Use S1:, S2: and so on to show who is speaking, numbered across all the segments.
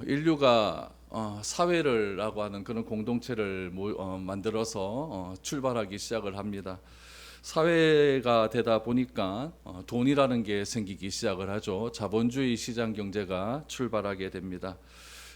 S1: 인류가 사회를라고 하는 그런 공동체를 만들어서 출발하기 시작을 합니다. 사회가 되다 보니까 돈이라는 게 생기기 시작을 하죠. 자본주의 시장 경제가 출발하게 됩니다.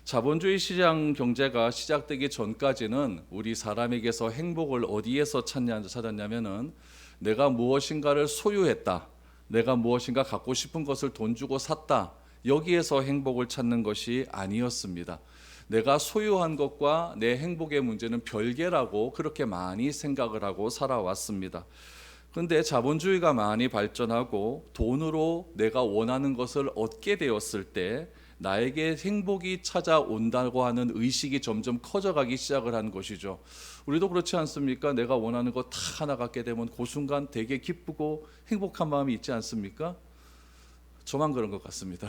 S1: 자본주의 시장 경제가 시작되기 전까지는 우리 사람에게서 행복을 어디에서 찾았냐면은 내가 무엇인가를 소유했다. 내가 무엇인가 갖고 싶은 것을 돈 주고 샀다. 여기에서 행복을 찾는 것이 아니었습니다. 내가 소유한 것과 내 행복의 문제는 별개라고 그렇게 많이 생각을 하고 살아왔습니다. 그런데 자본주의가 많이 발전하고 돈으로 내가 원하는 것을 얻게 되었을 때 나에게 행복이 찾아온다고 하는 의식이 점점 커져가기 시작을 한 것이죠. 우리도 그렇지 않습니까? 내가 원하는 거 다 하나 갖게 되면 그 순간 되게 기쁘고 행복한 마음이 있지 않습니까? 저만 그런 것 같습니다.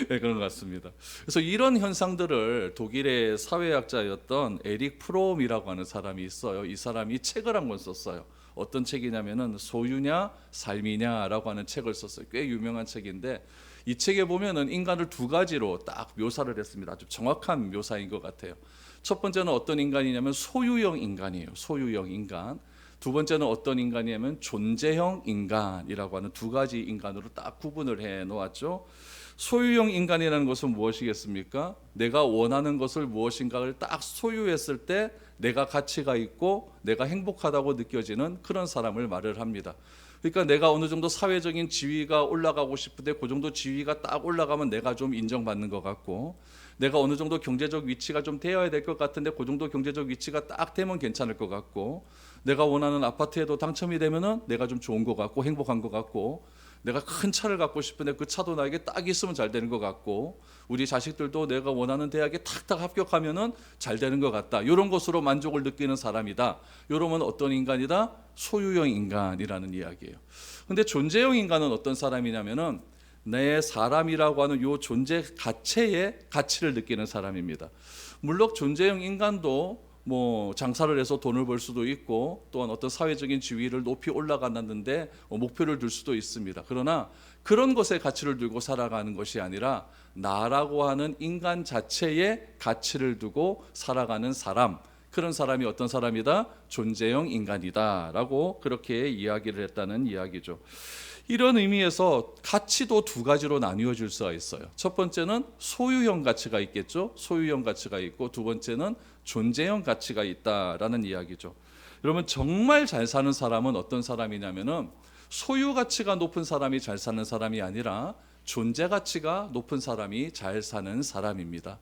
S1: 네, 그런 것 같습니다. 그래서 이런 현상들을 독일의 사회학자였던 에릭 프롬이라고 하는 사람이 있어요. 이 사람이 책을 한 권 썼어요. 어떤 책이냐면은 소유냐 삶이냐라고 하는 책을 썼어요. 꽤 유명한 책인데 이 책에 보면은 인간을 두 가지로 딱 묘사를 했습니다. 아주 정확한 묘사인 것 같아요. 첫 번째는 어떤 인간이냐면 소유형 인간이에요. 소유형 인간. 두 번째는 어떤 인간이냐면 존재형 인간이라고 하는 두 가지 인간으로 딱 구분을 해 놓았죠. 소유형 인간이라는 것은 무엇이겠습니까? 내가 원하는 것을 무엇인가를 딱 소유했을 때 내가 가치가 있고 내가 행복하다고 느껴지는 그런 사람을 말을 합니다. 그러니까 내가 어느 정도 사회적인 지위가 올라가고 싶은데 그 정도 지위가 딱 올라가면 내가 좀 인정받는 것 같고, 내가 어느 정도 경제적 위치가 좀 되어야 될 것 같은데 그 정도 경제적 위치가 딱 되면 괜찮을 것 같고, 내가 원하는 아파트에도 당첨이 되면은 내가 좀 좋은 것 같고 행복한 것 같고, 내가 큰 차를 갖고 싶은데 그 차도 나에게 딱 있으면 잘 되는 것 같고, 우리 자식들도 내가 원하는 대학에 탁탁 합격하면은 잘 되는 것 같다. 이런 것으로 만족을 느끼는 사람이다. 이러면 어떤 인간이다? 소유형 인간이라는 이야기예요. 근데 존재형 인간은 어떤 사람이냐면은 내 사람이라고 하는 요 존재 자체의 가치를 느끼는 사람입니다. 물론 존재형 인간도 뭐 장사를 해서 돈을 벌 수도 있고 또한 어떤 사회적인 지위를 높이 올라갔는데 목표를 둘 수도 있습니다. 그러나 그런 것에 가치를 두고 살아가는 것이 아니라 나라고 하는 인간 자체의 가치를 두고 살아가는 사람, 그런 사람이 어떤 사람이다? 존재형 인간이다라고 그렇게 이야기를 했다는 이야기죠. 이런 의미에서 가치도 두 가지로 나뉘어질 수가 있어요. 첫 번째는 소유형 가치가 있겠죠. 소유형 가치가 있고, 두 번째는 존재형 가치가 있다라는 이야기죠. 여러분, 정말 잘 사는 사람은 어떤 사람이냐면은 소유 가치가 높은 사람이 잘 사는 사람이 아니라 존재 가치가 높은 사람이 잘 사는 사람입니다.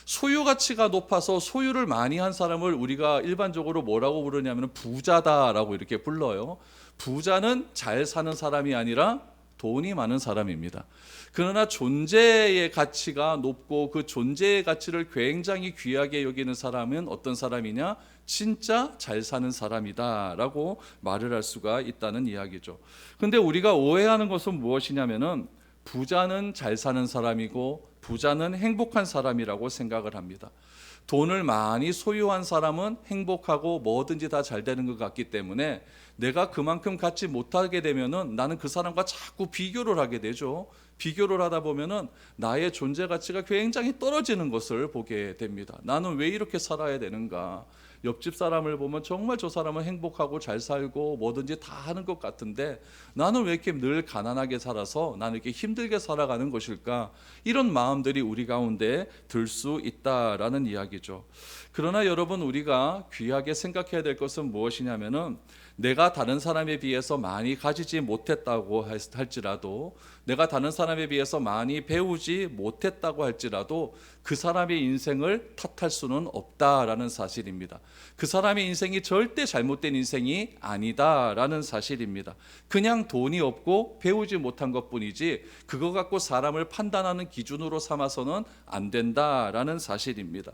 S1: 소유 가치가 높아서 소유를 많이 한 사람을 우리가 일반적으로 뭐라고 부르냐면 부자다라고 이렇게 불러요. 부자는 잘 사는 사람이 아니라 돈이 많은 사람입니다. 그러나 존재의 가치가 높고 그 존재의 가치를 굉장히 귀하게 여기는 사람은 어떤 사람이냐? 진짜 잘 사는 사람이다라고 말을 할 수가 있다는 이야기죠. 근데 우리가 오해하는 것은 무엇이냐면은 부자는 잘 사는 사람이고 부자는 행복한 사람이라고 생각을 합니다. 돈을 많이 소유한 사람은 행복하고 뭐든지 다 잘 되는 것 같기 때문에 내가 그만큼 갖지 못하게 되면은 나는 그 사람과 자꾸 비교를 하게 되죠. 비교를 하다 보면은 나의 존재 가치가 굉장히 떨어지는 것을 보게 됩니다. 나는 왜 이렇게 살아야 되는가? 옆집 사람을 보면 정말 저 사람은 행복하고 잘 살고 뭐든지 다 하는 것 같은데 나는 왜 이렇게 늘 가난하게 살아서 나는 이렇게 힘들게 살아가는 것일까? 이런 마음들이 우리 가운데 들 수 있다라는 이야기죠. 그러나 여러분, 우리가 귀하게 생각해야 될 것은 무엇이냐면은 내가 다른 사람에 비해서 많이 가지지 못했다고 할지라도, 내가 다른 사람에 비해서 많이 배우지 못했다고 할지라도 그 사람의 인생을 탓할 수는 없다라는 사실입니다. 그 사람의 인생이 절대 잘못된 인생이 아니다라는 사실입니다. 그냥 돈이 없고 배우지 못한 것뿐이지 그거 갖고 사람을 판단하는 기준으로 삼아서는 안 된다라는 사실입니다.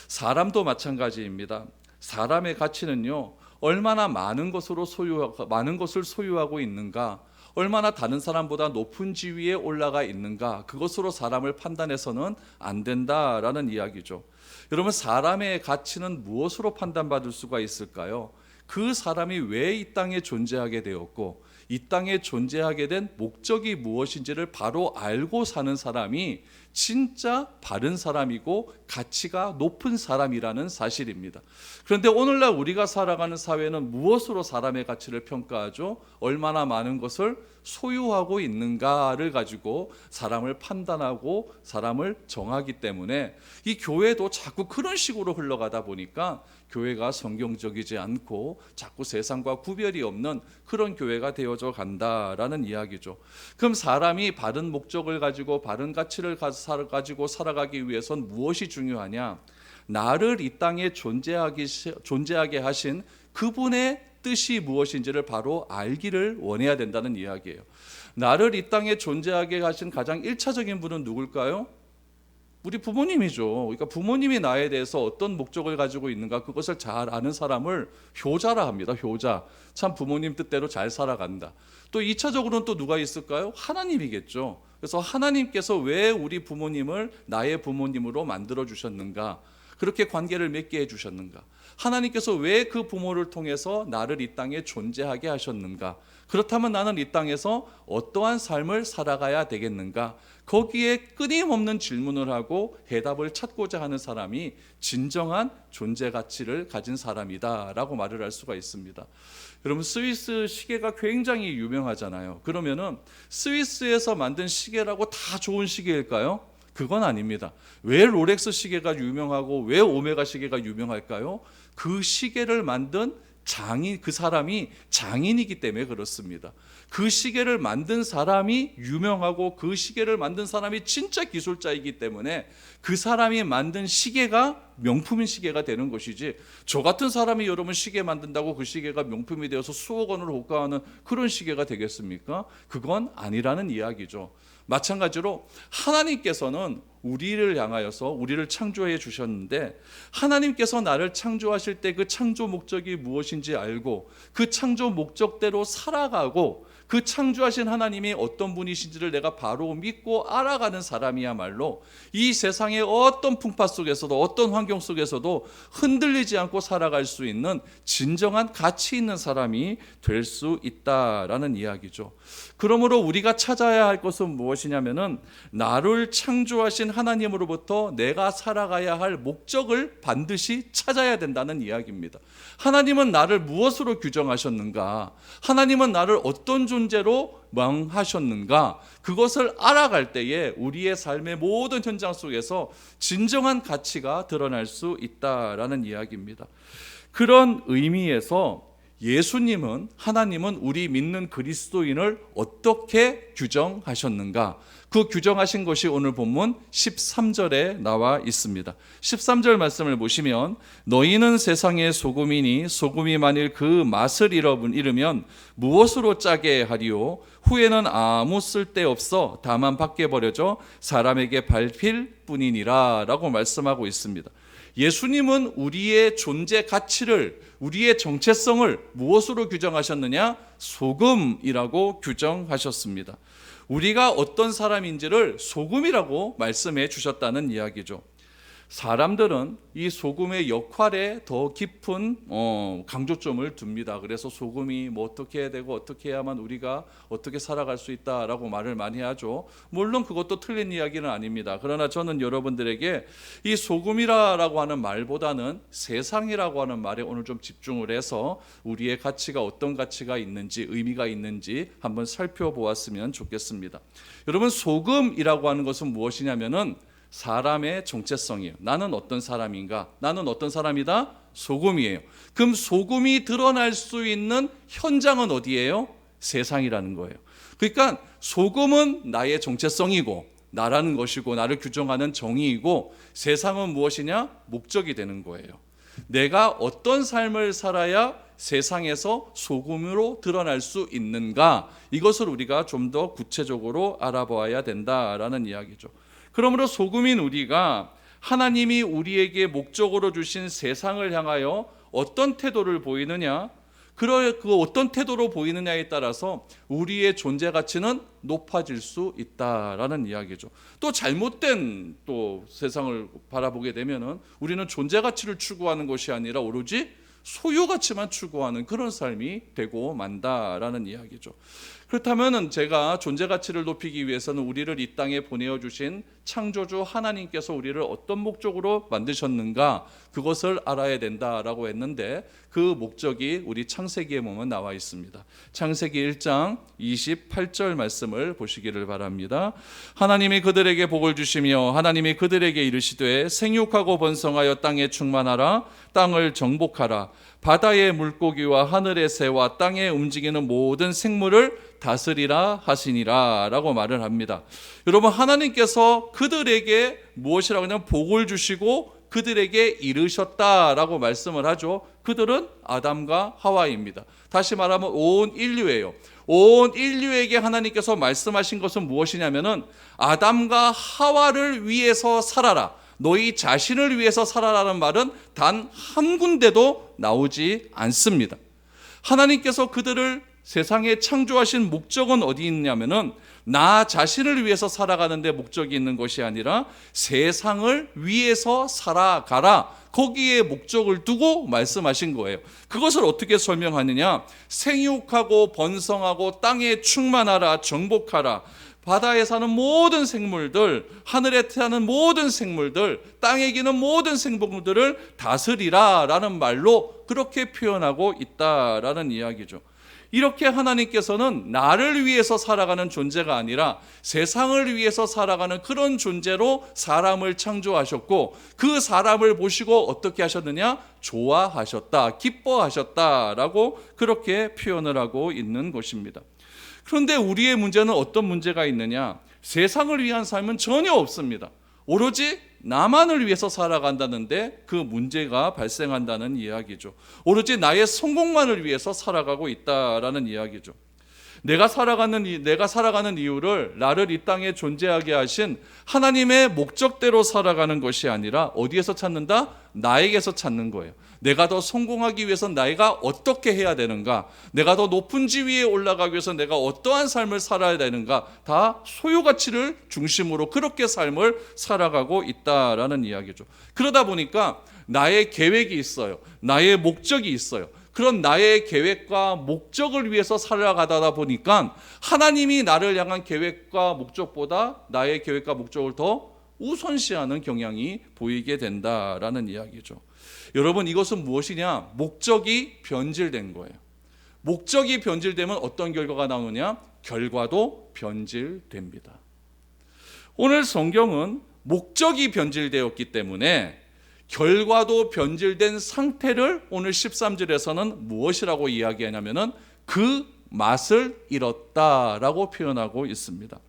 S1: 사람도 마찬가지입니다. 사람의 가치는요, 얼마나 많은 것을 소유하고 있는가, 얼마나 다른 사람보다 높은 지위에 올라가 있는가, 그것으로 사람을 판단해서는 안 된다라는 이야기죠. 여러분, 사람의 가치는 무엇으로 판단받을 수가 있을까요? 그 사람이 왜 이 땅에 존재하게 되었고, 이 땅에 존재하게 된 목적이 무엇인지를 바로 알고 사는 사람이 진짜 바른 사람이고 가치가 높은 사람이라는 사실입니다. 그런데 오늘날 우리가 살아가는 사회는 무엇으로 사람의 가치를 평가하죠? 얼마나 많은 것을 소유하고 있는가를 가지고 사람을 판단하고 사람을 정하기 때문에 이 교회도 자꾸 그런 식으로 흘러가다 보니까 교회가 성경적이지 않고 자꾸 세상과 구별이 없는 그런 교회가 되어져 간다라는 이야기죠. 그럼 사람이 바른 목적을 가지고 바른 가치를 가지고 살아가기 위해선 무엇이 중요하냐? 나를 이 땅에 존재하게 하신 그분의 뜻이 무엇인지를 바로 알기를 원해야 된다는 이야기예요. 나를 이 땅에 존재하게 하신 가장 1차적인 분은 누굴까요? 우리 부모님이죠. 그러니까 부모님이 나에 대해서 어떤 목적을 가지고 있는가 그것을 잘 아는 사람을 효자라 합니다. 효자. 참 부모님 뜻대로 잘 살아간다. 또 2차적으로는 또 누가 있을까요? 하나님이겠죠. 그래서 하나님께서 왜 우리 부모님을 나의 부모님으로 만들어 주셨는가? 그렇게 관계를 맺게 해주셨는가? 하나님께서 왜 그 부모를 통해서 나를 이 땅에 존재하게 하셨는가? 그렇다면 나는 이 땅에서 어떠한 삶을 살아가야 되겠는가? 거기에 끊임없는 질문을 하고 해답을 찾고자 하는 사람이 진정한 존재 가치를 가진 사람이다라고 말을 할 수가 있습니다. 여러분, 스위스 시계가 굉장히 유명하잖아요. 그러면은 스위스에서 만든 시계라고 다 좋은 시계일까요? 그건 아닙니다. 왜 롤렉스 시계가 유명하고 왜 오메가 시계가 유명할까요? 그 시계를 만든 그 사람이 장인이기 때문에 그렇습니다. 그 시계를 만든 사람이 유명하고 그 시계를 만든 사람이 진짜 기술자이기 때문에 그 사람이 만든 시계가 명품인 시계가 되는 것이지, 저 같은 사람이 여러분 시계 만든다고 그 시계가 명품이 되어서 수억 원을 호가하는 그런 시계가 되겠습니까? 그건 아니라는 이야기죠. 마찬가지로 하나님께서는 우리를 향하여서 우리를 창조해 주셨는데, 하나님께서 나를 창조하실 때 그 창조 목적이 무엇인지 알고 그 창조 목적대로 살아가고 그 창조하신 하나님이 어떤 분이신지를 내가 바로 믿고 알아가는 사람이야말로 이 세상의 어떤 풍파 속에서도 어떤 환경 속에서도 흔들리지 않고 살아갈 수 있는 진정한 가치 있는 사람이 될 수 있다라는 이야기죠. 그러므로 우리가 찾아야 할 것은 무엇이냐면은 나를 창조하신 하나님으로부터 내가 살아가야 할 목적을 반드시 찾아야 된다는 이야기입니다. 하나님은 나를 무엇으로 규정하셨는가? 하나님은 나를 어떤 존재로 명하셨는가? 그것을 알아갈 때에 우리의 삶의 모든 현장 속에서 진정한 가치가 드러날 수 있다라는 이야기입니다. 그런 의미에서 예수님은, 하나님은 우리 믿는 그리스도인을 어떻게 규정하셨는가? 그 규정하신 것이 오늘 본문 13절에 나와 있습니다. 13절 말씀을 보시면, 너희는 세상의 소금이니 소금이 만일 그 맛을 잃으면 무엇으로 짜게 하리요? 후에는 아무 쓸데없어 다만 밖에 버려져 사람에게 밟힐 뿐이니라 라고 말씀하고 있습니다. 예수님은 우리의 존재 가치를, 우리의 정체성을 무엇으로 규정하셨느냐? 소금이라고 규정하셨습니다. 우리가 어떤 사람인지를 소금이라고 말씀해 주셨다는 이야기죠. 사람들은 이 소금의 역할에 더 깊은 강조점을 둡니다. 그래서 소금이 뭐 어떻게 해야 되고 어떻게 해야만 우리가 어떻게 살아갈 수 있다라고 말을 많이 하죠. 물론 그것도 틀린 이야기는 아닙니다. 그러나 저는 여러분들에게 이 소금이라고 하는 말보다는 세상이라고 하는 말에 오늘 좀 집중을 해서 우리의 가치가 어떤 가치가 있는지, 의미가 있는지 한번 살펴보았으면 좋겠습니다. 여러분, 소금이라고 하는 것은 무엇이냐면은 사람의 정체성이에요. 나는 어떤 사람인가? 나는 어떤 사람이다? 소금이에요. 그럼 소금이 드러날 수 있는 현장은 어디예요? 세상이라는 거예요. 그러니까 소금은 나의 정체성이고 나라는 것이고 나를 규정하는 정의이고, 세상은 무엇이냐? 목적이 되는 거예요. 내가 어떤 삶을 살아야 세상에서 소금으로 드러날 수 있는가? 이것을 우리가 좀 더 구체적으로 알아봐야 된다라는 이야기죠. 그러므로 소금인 우리가 하나님이 우리에게 목적으로 주신 세상을 향하여 어떤 태도를 보이느냐, 그 어떤 태도로 보이느냐에 따라서 우리의 존재 가치는 높아질 수 있다라는 이야기죠. 또 잘못된 또 세상을 바라보게 되면은 우리는 존재 가치를 추구하는 것이 아니라 오로지 소유가치만 추구하는 그런 삶이 되고 만다라는 이야기죠. 그렇다면 제가 존재가치를 높이기 위해서는 우리를 이 땅에 보내어 주신 창조주 하나님께서 우리를 어떤 목적으로 만드셨는가, 그것을 알아야 된다라고 했는데, 그 목적이 우리 창세기에 보면 나와 있습니다. 창세기 1장 28절 말씀을 보시기를 바랍니다. 하나님이 그들에게 복을 주시며 하나님이 그들에게 이르시되 생육하고 번성하여 땅에 충만하라, 땅을 정복하라, 바다의 물고기와 하늘의 새와 땅에 움직이는 모든 생물을 다스리라 하시니라 라고 말을 합니다. 여러분, 하나님께서 그들에게 무엇이라고 하냐면 복을 주시고 그들에게 이르셨다라고 말씀을 하죠. 그들은 아담과 하와입니다. 다시 말하면 온 인류예요. 온 인류에게 하나님께서 말씀하신 것은 무엇이냐면은 아담과 하와를 위해서 살아라, 너희 자신을 위해서 살아라는 말은 단 한 군데도 나오지 않습니다. 하나님께서 그들을 세상에 창조하신 목적은 어디 있냐면은 나 자신을 위해서 살아가는데 목적이 있는 것이 아니라 세상을 위해서 살아가라, 거기에 목적을 두고 말씀하신 거예요. 그것을 어떻게 설명하느냐? 생육하고 번성하고 땅에 충만하라, 정복하라, 바다에 사는 모든 생물들, 하늘에 사는 모든 생물들, 땅에 기는 모든 생물들을 다스리라 라는 말로 그렇게 표현하고 있다라는 이야기죠. 이렇게 하나님께서는 나를 위해서 살아가는 존재가 아니라 세상을 위해서 살아가는 그런 존재로 사람을 창조하셨고, 그 사람을 보시고 어떻게 하셨느냐? 좋아하셨다, 기뻐하셨다라고 그렇게 표현을 하고 있는 것입니다. 그런데 우리의 문제는 어떤 문제가 있느냐? 세상을 위한 삶은 전혀 없습니다. 오로지 나만을 위해서 살아간다는데 그 문제가 발생한다는 이야기죠. 오로지 나의 성공만을 위해서 살아가고 있다라는 이야기죠. 내가 살아가는 이유를 나를 이 땅에 존재하게 하신 하나님의 목적대로 살아가는 것이 아니라 어디에서 찾는다? 나에게서 찾는 거예요. 내가 더 성공하기 위해서 내가 어떻게 해야 되는가, 내가 더 높은 지위에 올라가기 위해서 내가 어떠한 삶을 살아야 되는가, 다 소유가치를 중심으로 그렇게 삶을 살아가고 있다라는 이야기죠. 그러다 보니까 나의 계획이 있어요. 나의 목적이 있어요. 그런 나의 계획과 목적을 위해서 살아가다 보니까 하나님이 나를 향한 계획과 목적보다 나의 계획과 목적을 더 우선시하는 경향이 보이게 된다라는 이야기죠. 여러분, 이것은 무엇이냐? 목적이 변질된 거예요. 목적이 변질되면 어떤 결과가 나오느냐? 결과도 변질됩니다. 오늘 성경은 목적이 변질되었기 때문에 결과도 변질된 상태를 오늘 13절에서는 무엇이라고 이야기하냐면은 그 맛을 잃었다라고 표현하고 있습니다.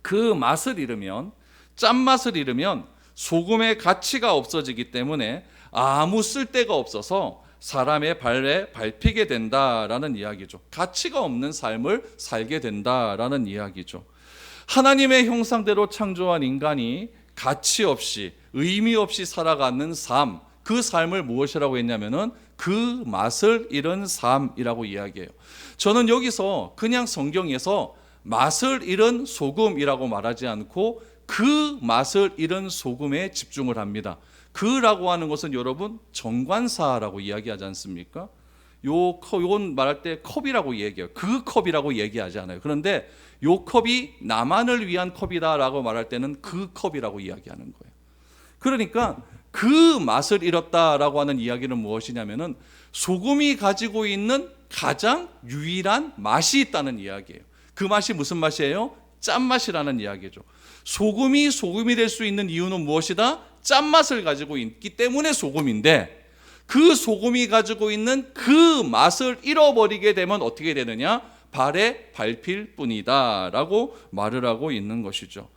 S1: 그 맛을 잃으면, 짠맛을 잃으면 소금의 가치가 없어지기 때문에 아무 쓸데가 없어서 사람의 발에 밟히게 된다라는 이야기죠. 가치가 없는 삶을 살게 된다라는 이야기죠. 하나님의 형상대로 창조한 인간이 가치 없이, 의미 없이 살아가는 삶, 그 삶을 무엇이라고 했냐면은 그 맛을 잃은 삶이라고 이야기해요. 저는 여기서 그냥 성경에서 맛을 잃은 소금이라고 말하지 않고 그 맛을 잃은 소금에 집중을 합니다. 그라고 하는 것은 여러분 정관사라고 이야기하지 않습니까? 요건 말할 때 컵이라고 얘기해요. 그 컵이라고 얘기하지 않아요. 그런데 요 컵이 나만을 위한 컵이다라고 말할 때는 그 컵이라고 이야기하는 거예요. 그러니까 그 맛을 잃었다라고 하는 이야기는 무엇이냐면은 소금이 가지고 있는 가장 유일한 맛이 있다는 이야기예요. 그 맛이 무슨 맛이에요? 짠맛이라는 이야기죠. 소금이 될 수 있는 이유는 무엇이다? 짠맛을 가지고 있기 때문에 소금인데, 그 소금이 가지고 있는 그 맛을 잃어버리게 되면 어떻게 되느냐? 발에 밟힐 뿐이다 라고 말을 하고 있는 것이죠.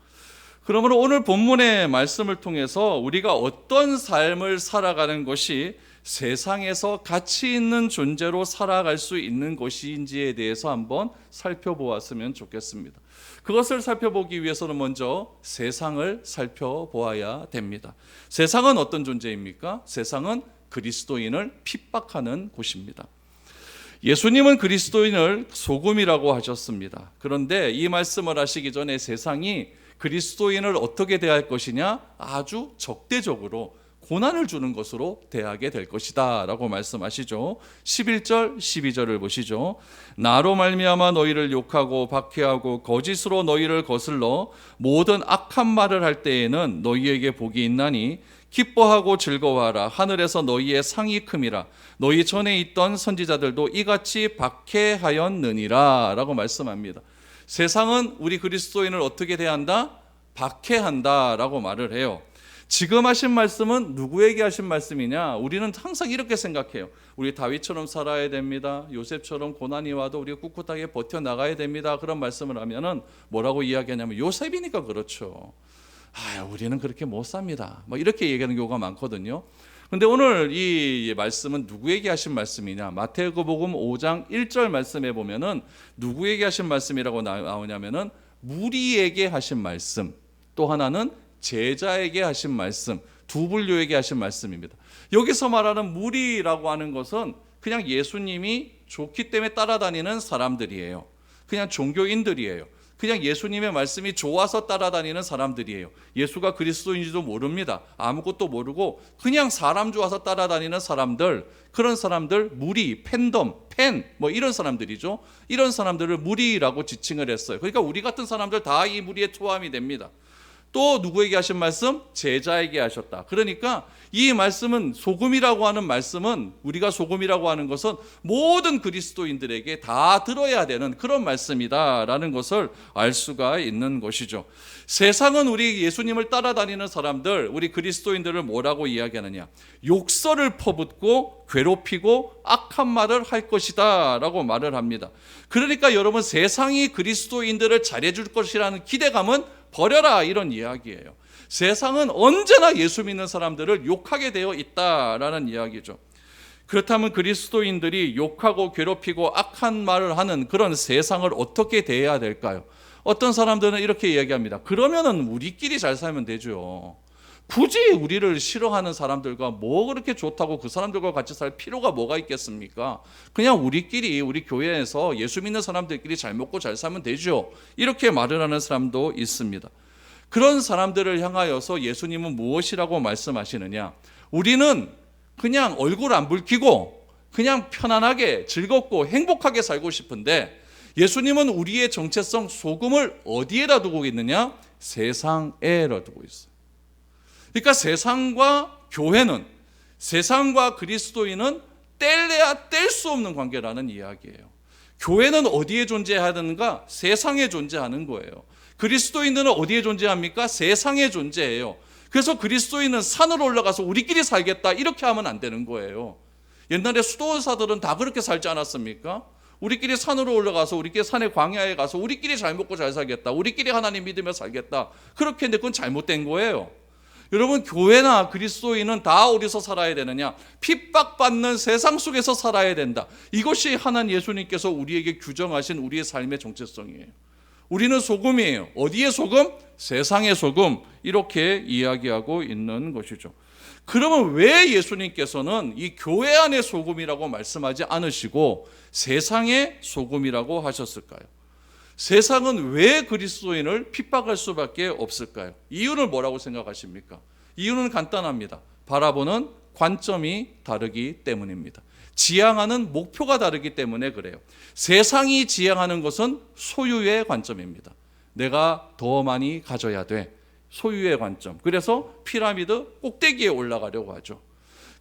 S1: 그러므로 오늘 본문의 말씀을 통해서 우리가 어떤 삶을 살아가는 것이 세상에서 가치 있는 존재로 살아갈 수 있는 것인지에 대해서 한번 살펴보았으면 좋겠습니다. 그것을 살펴보기 위해서는 먼저 세상을 살펴보아야 됩니다. 세상은 어떤 존재입니까? 세상은 그리스도인을 핍박하는 곳입니다. 예수님은 그리스도인을 소금이라고 하셨습니다. 그런데 이 말씀을 하시기 전에 세상이 그리스도인을 어떻게 대할 것이냐? 아주 적대적으로 고난을 주는 것으로 대하게 될 것이다 라고 말씀하시죠. 11절 12절을 보시죠. 나로 말미암아 너희를 욕하고 박해하고 거짓으로 너희를 거슬러 모든 악한 말을 할 때에는 너희에게 복이 있나니 기뻐하고 즐거워하라. 하늘에서 너희의 상이 큼이라. 너희 전에 있던 선지자들도 이같이 박해하였느니라 라고 말씀합니다. 세상은 우리 그리스도인을 어떻게 대한다? 박해한다 라고 말을 해요. 지금 하신 말씀은 누구에게 하신 말씀이냐? 우리는 항상 이렇게 생각해요. 우리 다윗처럼 살아야 됩니다. 요셉처럼 고난이 와도 우리가 꿋꿋하게 버텨나가야 됩니다. 그런 말씀을 하면은 뭐라고 이야기하냐면 요셉이니까 그렇죠. 우리는 그렇게 못 삽니다. 이렇게 얘기하는 경우가 많거든요. 근데 오늘 이 말씀은 누구에게 하신 말씀이냐? 마태복음 5장 1절 말씀에 보면은 누구에게 하신 말씀이라고 나오냐면은 무리에게 하신 말씀, 또 하나는 제자에게 하신 말씀, 두 분류에게 하신 말씀입니다. 여기서 말하는 무리라고 하는 것은 그냥 예수님이 좋기 때문에 따라다니는 사람들이에요. 그냥 종교인들이에요. 그냥 예수님의 말씀이 좋아서 따라다니는 사람들이에요. 예수가 그리스도인지도 모릅니다. 아무것도 모르고 그냥 사람 좋아서 따라다니는 사람들, 그런 사람들 무리, 팬덤, 팬 이런 사람들이죠. 이런 사람들을 무리라고 지칭을 했어요. 그러니까 우리 같은 사람들 다 이 무리에 포함이 됩니다. 또 누구에게 하신 말씀? 제자에게 하셨다. 그러니까 이 말씀은, 소금이라고 하는 말씀은, 우리가 소금이라고 하는 것은 모든 그리스도인들에게 다 들어야 되는 그런 말씀이다라는 것을 알 수가 있는 것이죠. 세상은 우리 예수님을 따라다니는 사람들, 우리 그리스도인들을 뭐라고 이야기하느냐? 욕설을 퍼붓고 괴롭히고 악한 말을 할 것이다 라고 말을 합니다. 그러니까 여러분, 세상이 그리스도인들을 잘해줄 것이라는 기대감은 버려라, 이런 이야기예요. 세상은 언제나 예수 믿는 사람들을 욕하게 되어 있다라는 이야기죠. 그렇다면 그리스도인들이 욕하고 괴롭히고 악한 말을 하는 그런 세상을 어떻게 대해야 될까요? 어떤 사람들은 이렇게 이야기합니다. 그러면은 우리끼리 잘 살면 되죠. 굳이 우리를 싫어하는 사람들과 뭐 그렇게 좋다고 그 사람들과 같이 살 필요가 뭐가 있겠습니까? 그냥 우리끼리, 우리 교회에서 예수 믿는 사람들끼리 잘 먹고 잘 살면 되죠. 이렇게 말을 하는 사람도 있습니다. 그런 사람들을 향하여서 예수님은 무엇이라고 말씀하시느냐? 우리는 그냥 얼굴 안 붉히고 그냥 편안하게 즐겁고 행복하게 살고 싶은데, 예수님은 우리의 정체성 소금을 어디에다 두고 있느냐? 세상에다 두고 있어요. 그러니까 세상과 교회는, 세상과 그리스도인은 뗄래야 뗄 수 없는 관계라는 이야기예요. 교회는 어디에 존재하는가? 세상에 존재하는 거예요. 그리스도인들은 어디에 존재합니까? 세상에 존재해요. 그래서 그리스도인은 산으로 올라가서 우리끼리 살겠다, 이렇게 하면 안 되는 거예요. 옛날에 수도사들은 다 그렇게 살지 않았습니까? 우리끼리 산으로 올라가서, 우리끼리 산의 광야에 가서 우리끼리 잘 먹고 잘 살겠다, 우리끼리 하나님 믿으며 살겠다, 그렇게 했는데 그건 잘못된 거예요. 여러분, 교회나 그리스도인은 다 어디서 살아야 되느냐? 핍박받는 세상 속에서 살아야 된다. 이것이 하나님 예수님께서 우리에게 규정하신 우리의 삶의 정체성이에요. 우리는 소금이에요. 어디의 소금? 세상의 소금. 이렇게 이야기하고 있는 것이죠. 그러면 왜 예수님께서는 이 교회 안의 소금이라고 말씀하지 않으시고 세상의 소금이라고 하셨을까요? 세상은 왜 그리스도인을 핍박할 수밖에 없을까요? 이유는 뭐라고 생각하십니까? 이유는 간단합니다. 바라보는 관점이 다르기 때문입니다. 지향하는 목표가 다르기 때문에 그래요. 세상이 지향하는 것은 소유의 관점입니다. 내가 더 많이 가져야 돼. 소유의 관점. 그래서 피라미드 꼭대기에 올라가려고 하죠.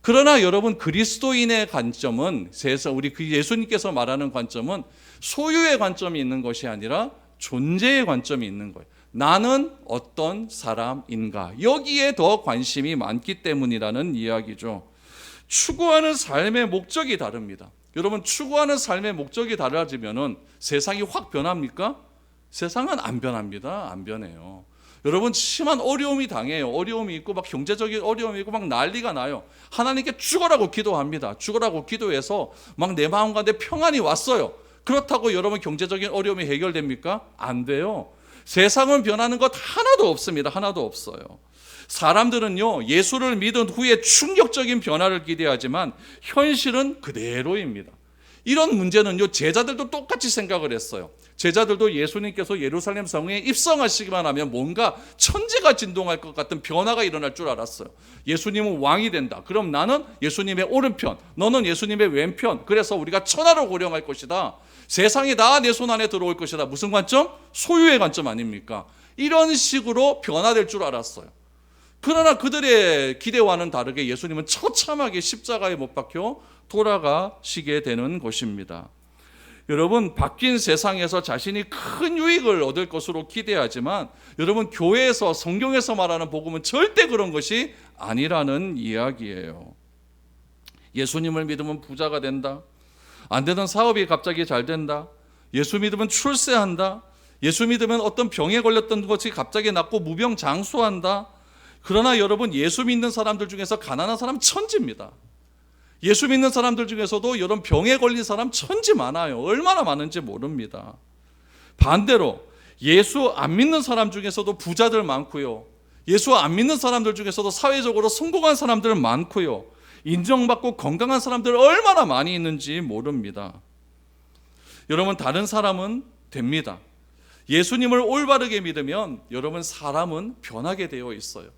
S1: 그러나 여러분, 그리스도인의 관점은, 우리 예수님께서 말하는 관점은 소유의 관점이 있는 것이 아니라 존재의 관점이 있는 거예요. 나는 어떤 사람인가, 여기에 더 관심이 많기 때문이라는 이야기죠. 추구하는 삶의 목적이 다릅니다. 여러분, 추구하는 삶의 목적이 달라지면은 세상이 확 변합니까? 세상은 안 변합니다. 안 변해요. 여러분, 심한 어려움이 당해요. 어려움이 있고 막 경제적인 어려움이 있고 막 난리가 나요. 하나님께 죽어라고 기도합니다. 죽어라고 기도해서 막 내 마음 가운데 평안이 왔어요. 그렇다고 여러분 경제적인 어려움이 해결됩니까? 안 돼요. 세상은 변하는 것 하나도 없습니다. 하나도 없어요. 사람들은요, 예수를 믿은 후에 충격적인 변화를 기대하지만 현실은 그대로입니다. 이런 문제는요, 제자들도 똑같이 생각을 했어요. 제자들도 예수님께서 예루살렘 성에 입성하시기만 하면 뭔가 천지가 진동할 것 같은 변화가 일어날 줄 알았어요. 예수님은 왕이 된다. 그럼 나는 예수님의 오른편, 너는 예수님의 왼편. 그래서 우리가 천하를 호령할 것이다. 세상이 다 내 손 안에 들어올 것이다. 무슨 관점? 소유의 관점 아닙니까? 이런 식으로 변화될 줄 알았어요. 그러나 그들의 기대와는 다르게 예수님은 처참하게 십자가에 못 박혀 돌아가시게 되는 것입니다. 여러분, 바뀐 세상에서 자신이 큰 유익을 얻을 것으로 기대하지만 여러분, 교회에서 성경에서 말하는 복음은 절대 그런 것이 아니라는 이야기예요. 예수님을 믿으면 부자가 된다. 안 되던 사업이 갑자기 잘 된다. 예수 믿으면 출세한다. 예수 믿으면 어떤 병에 걸렸던 것이 갑자기 낫고 무병장수한다. 그러나 여러분, 예수 믿는 사람들 중에서 가난한 사람 천지입니다. 예수 믿는 사람들 중에서도 이런 병에 걸린 사람 천지 많아요. 얼마나 많은지 모릅니다. 반대로 예수 안 믿는 사람 중에서도 부자들 많고요. 예수 안 믿는 사람들 중에서도 사회적으로 성공한 사람들 많고요. 인정받고 건강한 사람들 얼마나 많이 있는지 모릅니다. 여러분, 다른 사람은 됩니다. 예수님을 올바르게 믿으면 여러분, 사람은 변하게 되어 있어요.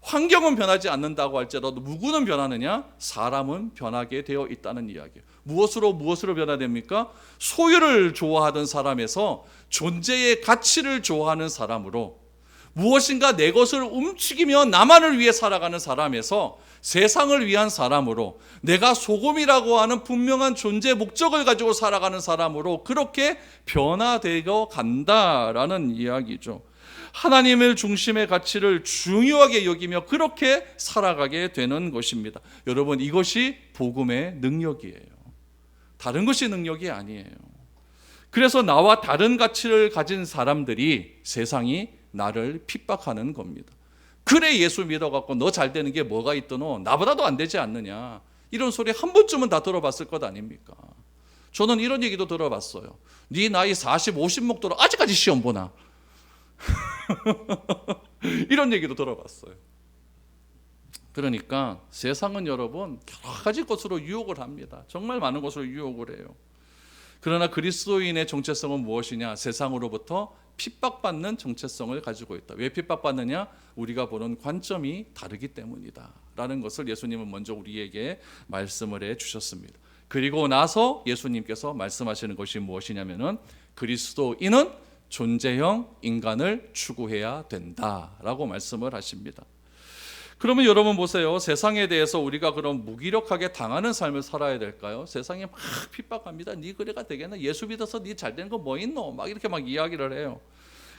S1: 환경은 변하지 않는다고 할지라도 누구는 변하느냐? 사람은 변하게 되어 있다는 이야기예요. 무엇으로 변화됩니까? 소유를 좋아하던 사람에서 존재의 가치를 좋아하는 사람으로, 무엇인가 내 것을 움직이며 나만을 위해 살아가는 사람에서 세상을 위한 사람으로, 내가 소금이라고 하는 분명한 존재 목적을 가지고 살아가는 사람으로 그렇게 변화되어 간다라는 이야기죠. 하나님을 중심의 가치를 중요하게 여기며 그렇게 살아가게 되는 것입니다. 여러분, 이것이 복음의 능력이에요. 다른 것이 능력이 아니에요. 그래서 나와 다른 가치를 가진 사람들이 세상이 나를 핍박하는 겁니다. 그래, 예수 믿어갖고 너 잘 되는 게 뭐가 있더노? 나보다도 안 되지 않느냐? 이런 소리 한 번쯤은 다 들어봤을 것 아닙니까? 저는 이런 얘기도 들어봤어요. 네 나이 40, 50 먹도록 아직까지 시험 보나? 이런 얘기도 들어봤어요. 그러니까 세상은 여러분 여러 가지 것으로 유혹을 합니다. 정말 많은 것으로 유혹을 해요. 그러나 그리스도인의 정체성은 무엇이냐? 세상으로부터 핍박받는 정체성을 가지고 있다. 왜 핍박받느냐? 우리가 보는 관점이 다르기 때문이다 라는 것을 예수님은 먼저 우리에게 말씀을 해 주셨습니다. 그리고 나서 예수님께서 말씀하시는 것이 무엇이냐면은 그리스도인은 존재형 인간을 추구해야 된다라고 말씀을 하십니다. 그러면 여러분 보세요. 세상에 대해서 우리가 그럼 무기력하게 당하는 삶을 살아야 될까요? 세상에 막 핍박합니다. 네 그래가 되겠나? 예수 믿어서 네 잘 되는 거 뭐 있노? 막 이렇게 막 이야기를 해요.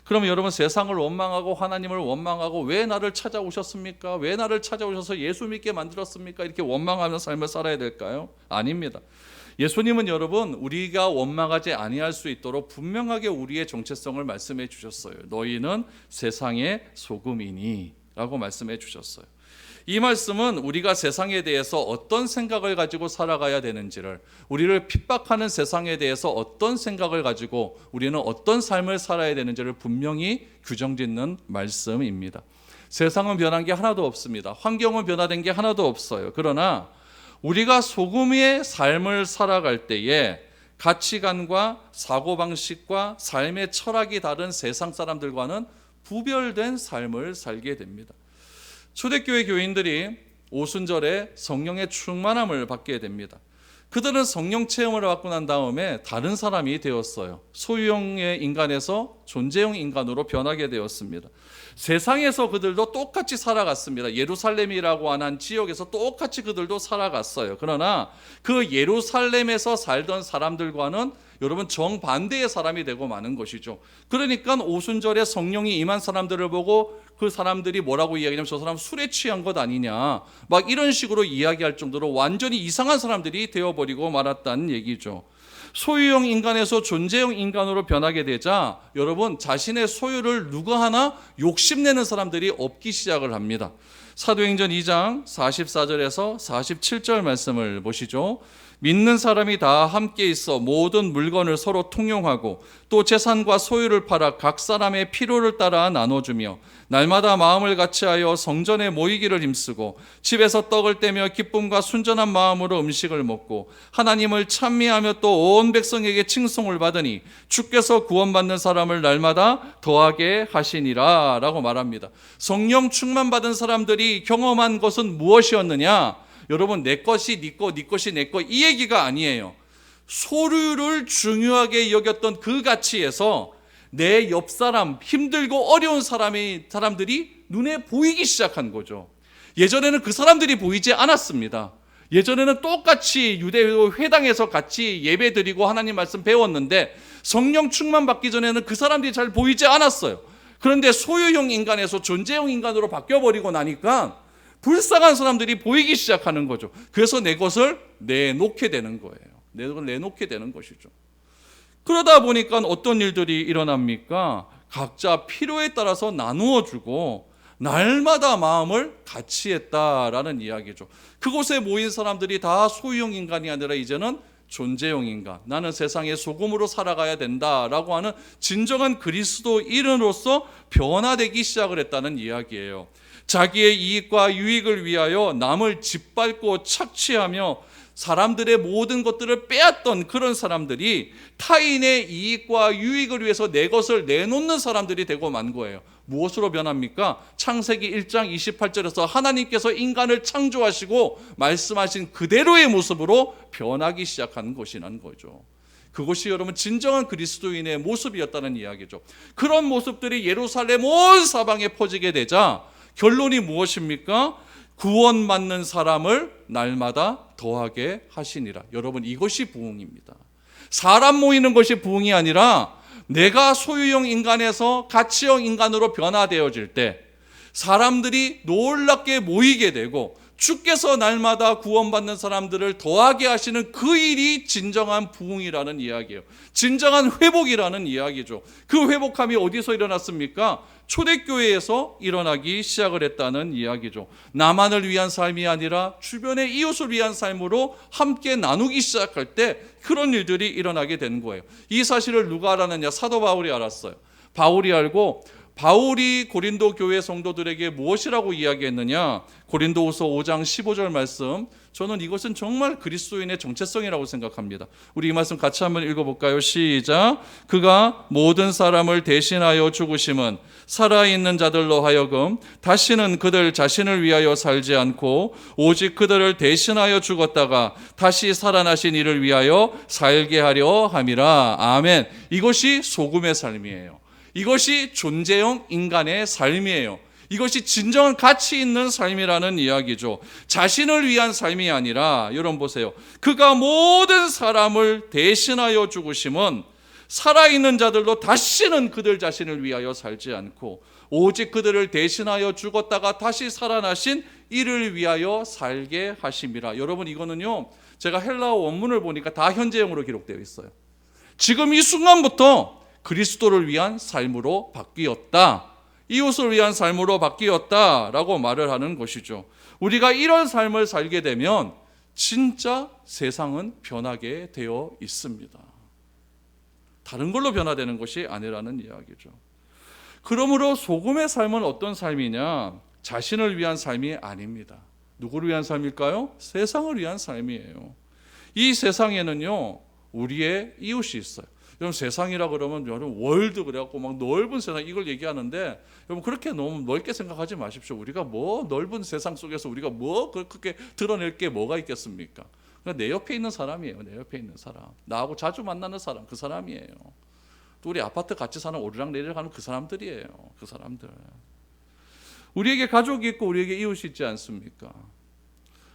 S1: 그러면 여러분, 세상을 원망하고 하나님을 원망하고 왜 나를 찾아오셨습니까? 왜 나를 찾아오셔서 예수 믿게 만들었습니까? 이렇게 원망하는 삶을 살아야 될까요? 아닙니다. 예수님은 여러분, 우리가 원망하지 아니할 수 있도록 분명하게 우리의 정체성을 말씀해 주셨어요. 너희는 세상의 소금이니 라고 말씀해 주셨어요. 이 말씀은 우리가 세상에 대해서 어떤 생각을 가지고 살아가야 되는지를, 우리를 핍박하는 세상에 대해서 어떤 생각을 가지고 우리는 어떤 삶을 살아야 되는지를 분명히 규정짓는 말씀입니다. 세상은 변한 게 하나도 없습니다. 환경은 변화된 게 하나도 없어요. 그러나 우리가 소금의 삶을 살아갈 때에 가치관과 사고방식과 삶의 철학이 다른 세상 사람들과는 구별된 삶을 살게 됩니다. 초대교회 교인들이 오순절에 성령의 충만함을 받게 됩니다. 그들은 성령 체험을 받고 난 다음에 다른 사람이 되었어요. 소유형의 인간에서 존재형 인간으로 변하게 되었습니다. 세상에서 그들도 똑같이 살아갔습니다. 예루살렘이라고 하는 지역에서 똑같이 그들도 살아갔어요. 그러나 그 예루살렘에서 살던 사람들과는 여러분 정반대의 사람이 되고 마는 것이죠. 그러니까 오순절에 성령이 임한 사람들을 보고 그 사람들이 뭐라고 이야기하냐면 저 사람 술에 취한 것 아니냐 막 이런 식으로 이야기할 정도로 완전히 이상한 사람들이 되어버리고 말았다는 얘기죠. 소유형 인간에서 존재형 인간으로 변하게 되자 여러분 자신의 소유를 누구 하나 욕심내는 사람들이 없기 시작을 합니다. 사도행전 2장 44절에서 47절 말씀을 보시죠. 믿는 사람이 다 함께 있어 모든 물건을 서로 통용하고 또 재산과 소유를 팔아 각 사람의 필요를 따라 나눠주며 날마다 마음을 같이하여 성전에 모이기를 힘쓰고 집에서 떡을 떼며 기쁨과 순전한 마음으로 음식을 먹고 하나님을 찬미하며 또 온 백성에게 칭송을 받으니 주께서 구원받는 사람을 날마다 더하게 하시니라 라고 말합니다. 성령 충만받은 사람들이 경험한 것은 무엇이었느냐? 여러분, 내 것이 네 거, 네 것이 내 거, 이 얘기가 아니에요. 소유를 중요하게 여겼던 그 가치에서 내 옆 사람, 힘들고 어려운 사람들이 눈에 보이기 시작한 거죠. 예전에는 그 사람들이 보이지 않았습니다. 예전에는 똑같이 유대 회당에서 같이 예배 드리고 하나님 말씀 배웠는데 성령 충만 받기 전에는 그 사람들이 잘 보이지 않았어요. 그런데 소유형 인간에서 존재형 인간으로 바뀌어버리고 나니까 불쌍한 사람들이 보이기 시작하는 거죠. 그래서 내 것을 내놓게 되는 거예요. 내 것을 내놓게 되는 것이죠. 그러다 보니까 어떤 일들이 일어납니까? 각자 필요에 따라서 나누어 주고 날마다 마음을 같이 했다라는 이야기죠. 그곳에 모인 사람들이 다 소유형 인간이 아니라 이제는 존재형 인간, 나는 세상의 소금으로 살아가야 된다라고 하는 진정한 그리스도인으로서 변화되기 시작을 했다는 이야기예요. 자기의 이익과 유익을 위하여 남을 짓밟고 착취하며 사람들의 모든 것들을 빼앗던 그런 사람들이 타인의 이익과 유익을 위해서 내 것을 내놓는 사람들이 되고 만 거예요. 무엇으로 변합니까? 창세기 1장 28절에서 하나님께서 인간을 창조하시고 말씀하신 그대로의 모습으로 변하기 시작한 것이라는 거죠. 그것이 여러분 진정한 그리스도인의 모습이었다는 이야기죠. 그런 모습들이 예루살렘 온 사방에 퍼지게 되자 결론이 무엇입니까? 구원받는 사람을 날마다 더하게 하시니라. 여러분, 이것이 부흥입니다. 사람 모이는 것이 부흥이 아니라 내가 소유형 인간에서 가치형 인간으로 변화되어질 때 사람들이 놀랍게 모이게 되고 주께서 날마다 구원받는 사람들을 더하게 하시는 그 일이 진정한 부흥이라는 이야기예요. 진정한 회복이라는 이야기죠. 그 회복함이 어디서 일어났습니까? 초대교회에서 일어나기 시작을 했다는 이야기죠. 나만을 위한 삶이 아니라 주변의 이웃을 위한 삶으로 함께 나누기 시작할 때 그런 일들이 일어나게 된 거예요. 이 사실을 누가 알았느냐? 사도 바울이 알았어요. 바울이 알고 바울이 고린도 교회 성도들에게 무엇이라고 이야기했느냐? 고린도후서 5장 15절 말씀, 저는 이것은 정말 그리스도인의 정체성이라고 생각합니다. 우리 이 말씀 같이 한번 읽어볼까요? 시작. 그가 모든 사람을 대신하여 죽으심은 살아있는 자들로 하여금 다시는 그들 자신을 위하여 살지 않고 오직 그들을 대신하여 죽었다가 다시 살아나신 이를 위하여 살게 하려 함이라. 아멘. 이것이 소금의 삶이에요. 이것이 존재형 인간의 삶이에요. 이것이 진정한 가치 있는 삶이라는 이야기죠. 자신을 위한 삶이 아니라, 여러분 보세요. 그가 모든 사람을 대신하여 죽으심은 살아있는 자들로 다시는 그들 자신을 위하여 살지 않고 오직 그들을 대신하여 죽었다가 다시 살아나신 이를 위하여 살게 하심이라. 여러분, 이거는요, 제가 헬라어 원문을 보니까 다 현재형으로 기록되어 있어요. 지금 이 순간부터 그리스도를 위한 삶으로 바뀌었다. 이웃을 위한 삶으로 바뀌었다라고 말을 하는 것이죠. 우리가 이런 삶을 살게 되면 진짜 세상은 변하게 되어 있습니다. 다른 걸로 변화되는 것이 아니라는 이야기죠. 그러므로 소금의 삶은 어떤 삶이냐? 자신을 위한 삶이 아닙니다. 누구를 위한 삶일까요? 세상을 위한 삶이에요. 이 세상에는요, 우리의 이웃이 있어요. 여러분, 세상이라 그러면 여러분 월드 그래갖고 막 넓은 세상 이걸 얘기하는데, 여러분 그렇게 너무 넓게 생각하지 마십시오. 우리가 뭐 넓은 세상 속에서 우리가 뭐 그렇게 드러낼 게 뭐가 있겠습니까? 그러니까 내 옆에 있는 사람이에요. 내 옆에 있는 사람, 나하고 자주 만나는 사람, 그 사람이에요. 또 우리 아파트 같이 사는 오르락내리락 하는 그 사람들이에요. 그 사람들. 우리에게 가족이 있고 우리에게 이웃이 있지 않습니까?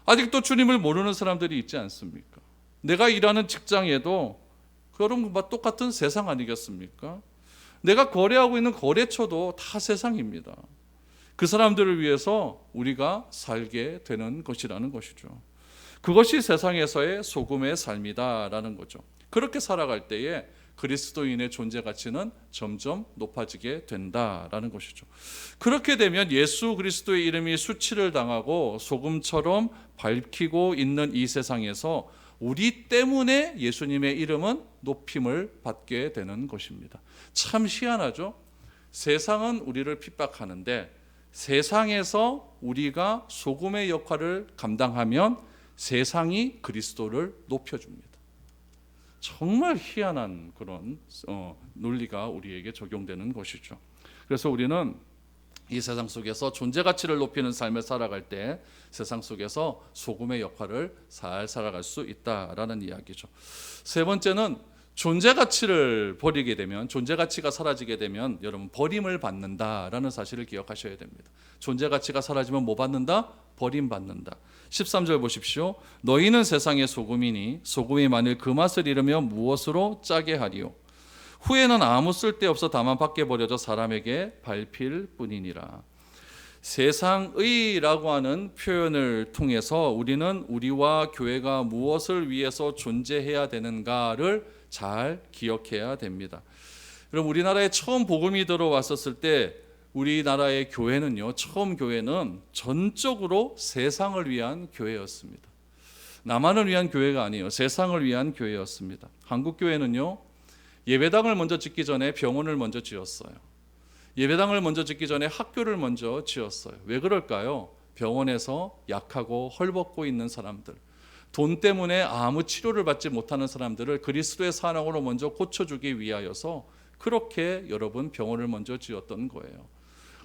S1: 아직도 주님을 모르는 사람들이 있지 않습니까? 내가 일하는 직장에도 그런 것과 똑같은 세상 아니겠습니까? 내가 거래하고 있는 거래처도 다 세상입니다. 그 사람들을 위해서 우리가 살게 되는 것이라는 것이죠. 그것이 세상에서의 소금의 삶이다라는 거죠. 그렇게 살아갈 때에 그리스도인의 존재 가치는 점점 높아지게 된다라는 것이죠. 그렇게 되면 예수 그리스도의 이름이 수치를 당하고 소금처럼 밝히고 있는 이 세상에서 우리 때문에 예수님의 이름은 높임을 받게 되는 것입니다. 참 희한하죠? 세상은 우리를 핍박하는데 세상에서 우리가 소금의 역할을 감당하면 세상이 그리스도를 높여줍니다. 정말 희한한 그런 논리가 우리에게 적용되는 것이죠. 그래서 우리는 이 세상 속에서 존재 가치를 높이는 삶을 살아갈 때 세상 속에서 소금의 역할을 잘 살아갈 수 있다라는 이야기죠. 세 번째는 존재 가치를 버리게 되면, 존재 가치가 사라지게 되면 여러분 버림을 받는다라는 사실을 기억하셔야 됩니다. 존재 가치가 사라지면 뭐 받는다? 버림받는다. 13절 보십시오. 너희는 세상의 소금이니 소금이 만일 그 맛을 잃으면 무엇으로 짜게 하리요? 후에는 아무 쓸데없어 다만 밖에 버려져 사람에게 밟힐 뿐이니라. 세상의라고 하는 표현을 통해서 우리는 우리와 교회가 무엇을 위해서 존재해야 되는가를 잘 기억해야 됩니다. 그럼 우리나라에 처음 복음이 들어왔었을 때 우리나라의 교회는요, 처음 교회는 전적으로 세상을 위한 교회였습니다. 나만을 위한 교회가 아니에요. 세상을 위한 교회였습니다. 한국 교회는요, 예배당을 먼저 짓기 전에 병원을 먼저 지었어요. 예배당을 먼저 짓기 전에 학교를 먼저 지었어요. 왜 그럴까요? 병원에서 약하고 헐벗고 있는 사람들, 돈 때문에 아무 치료를 받지 못하는 사람들을 그리스도의 사랑으로 먼저 고쳐주기 위하여서 그렇게 여러분 병원을 먼저 지었던 거예요.